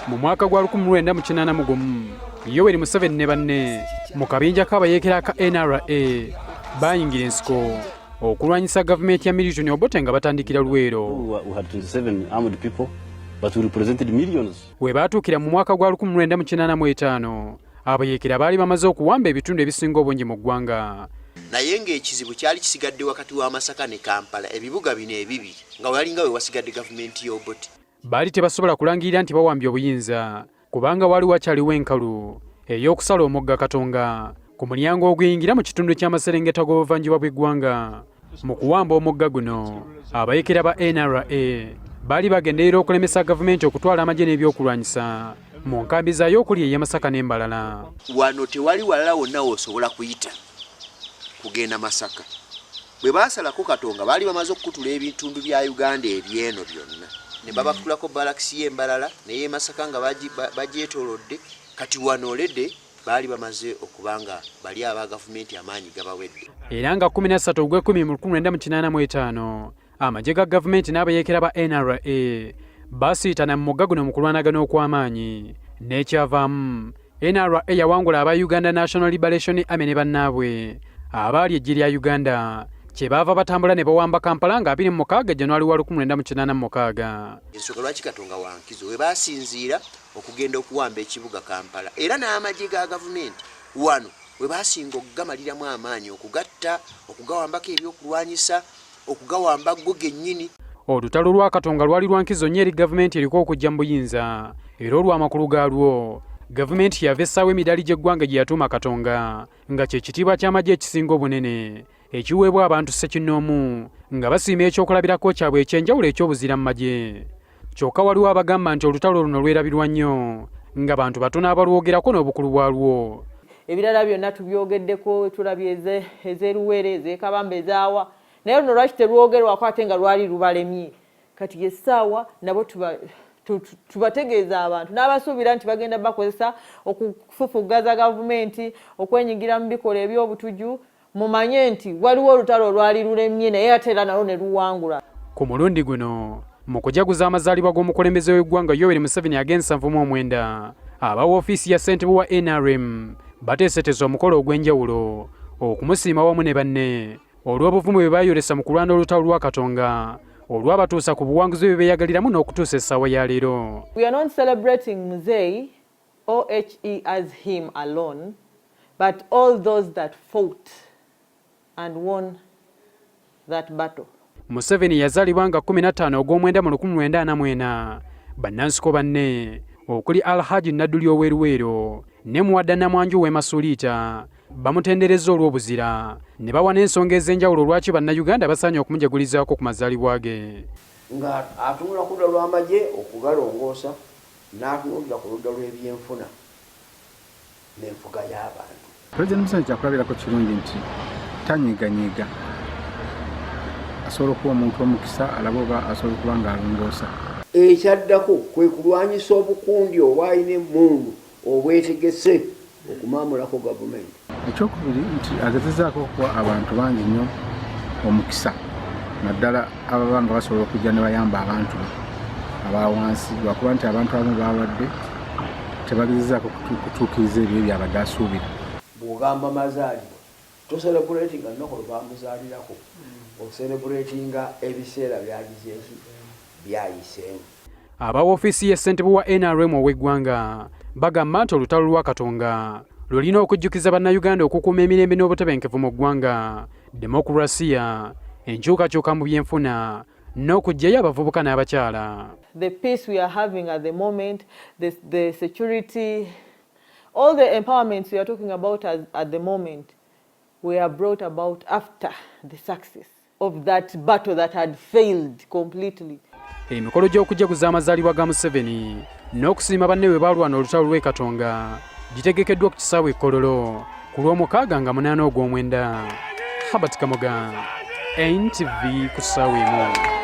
Mu mwaka gwa 1981 Yoweri Museveni ne banne mu kabinja k'abayeekera ka NRA bayingira ensiko okulwanyisa gavumenti ya Milton Obote nga batandikira Luweero. We baatuukira mu mwaka gwa 1985 abayeekera baali bamaze okuwamba ebitundu ebisinga obungi mu ggwanga. Naye ng'ekizibu kyali kisigadde wakati wa Masaka ne Kampala, ebibuga bino ebibiri nga walinga we wasigadde gavumenti y'Obote. Baali tebasobola kulangirira nti bawambye obuyinza kubanga wali wakyaliwo enkalu ey'okusala omugga Katonga ku mulyango oguyingira mu kitundu ky'amaserengeta g'obuvanjuba bw'eggwanga. Mu kuwamba omugga guno abayeekera ba NRA baali bagenderera okulemesa gavumenti okutwala amagye n'ebyokulwanyisa mu nkambi zaayo okuli ey'e Masaka n'Embalala. Wano tewali walala wonna w'osobola kuyita kugenda Masaka. Bwe baasalako Katonga baali bamaze okukutula ebitundu bya Uganda ebyeno byonna ne babakulako balakisi y'Embalala n'ey'e Masaka nga bagyetoolodde. Kati wano oledde baali bamaze okubanga bali aba gavumenti amaanyi gabawedde. Era nga 13 Ogwekumi mu 1985 amagye ga gavumenti n'abayeekera ba NRA basiitana mu mugga guno mu kulwanagana okw'amaanyi n'ekyavaamu NRA yawangula aba Uganda National Liberation Army ne bannaabwe abaali eggye lya Uganda kyebaava batambula ne bawamba Kampala nga 26 January wa 1986. Ensonga lwaki Katonga wa nkizo we baasinziira okugenda okuwamba ekibuga Kampala era n'amagye ga gavumenti wano we baasinga okugamaliramu amaanyi okugatta okugawambako ebyokulwanyisa okugawamba go gennyini. Olutalo lwa Katonga lwali lwa nkizo nnyo eri gavumenti eriko okujja mu buyinza era olw'amakulu gaalwo gavumenti yava essaawa emidaali gy'eggwanga gye yatuuma Katonga nga kye kitiibwa ky'amagye ekisinga obunene ekiweebwa abantu ssekinnoomu nga basiima ekyokulabirako kyabwe ekyenjawulo eky'obuzira mu magye. Kyokka waliwo abagamba nti olutalo luno lwerabirwa nnyo nga bantu batono abalwogerako n'obukulu bwalwo. Ebirala byonna tubyogeddeko, tulabye ez'eruwere, ez'ekabamba, ezaawa, naye luno lwaki terwogerwako ate nga lwali lubalemye. Kati essaawa nabo tubategeeza abantu n'abasuubira nti bagenda bakozesa okufufugaza gavumenti okwenyigira mu bikola eby'obutuju mumanye nti waliwo olutalo lwali lulemye naye ate era nalwo ne luwangula. Ku mulundi guno mu kujjaguza amazaalibwa g'omukulembeze w'eggwanga Yoweri Museveni ag'79 aba wofiisi ya Ssentebe wa NRM bateeseteza omukolo ogw'enjawulo okumusiima wamu ne banne olw'obuvumu bwe baayolesa mu kulwana olutalo lwa Katonga olwabatuusa ku buwanguzi bwe beeyagaliramu n'okutuusa essaawa ya leero. We are not celebrating Mzee OHE as him alone, but all those that fought and won that battle. Museveni yazaalibwa nga 15 Ogwomwenda mu 1944 bannansiko banne okuli Alhaji Nadduli ow'eruweero ne Muwadda Namwanju w'e bamutendereza olw'obuzira ne bawa n'ensonga ez'enjawulo lwaki bannayuganda basaanye okumujagulizaako ku mazaalibwa ge. Nga atunula ku ludda lw'amagye okugalongoosa n'atunulira ku ludda lw'ebyenfuna n'enfuga y'abantu. Pulezidenti Museveni kyakulabirako kirungi nti tanyiiganyiiga, asobola okuba omuntu omukisa alaba oba asobola okuba ng'alongoosa. Ekyaddako kwe kulwanyisa obukundi obwalina emmundu obwetegese okumaamulako gavumenti. Ekyokubiri nti agezezaako okuwa abantu bangi nnyo omukisa naddala ababa nga basobola okujja ne bayamba abantu abawansi lwakuba nti abantu abamu balwadde tebagezezaako kutuukiriza ebyo byabadde asuubira. Bw'ogamba mazaalibwa toselebuleetinga nnaku lwe bamuzaalirako, oselebuleetinga ebiseera byayiseemu. Aba woofiisi ya Ssentebe wa NRM ow'eggwanga bagamba nti olutalo lwa Katonga lulina okujjukiza bannayuganda okukuuma emirembe n'obutebenkevu mu ggwanga, demokulasiya, enkyukakyuka mu byenfuna n'okuggyayo abavubuka n'abakyala. The peace we are having at the moment, the security, all the empowerments we are talking about at the moment were brought about after the success of that battle that had failed completely. Emikolo gy'okujjaguza amazaalibwa ga Museveni n'okusiima banne bwe baalwana olutalo lw'e Katonga gitegekeddwa ku kisaawe Kololo ku lw'omukaaga nga 8 Ogwomwenda. Habat Kamoga, NTV ku ssaawa emu.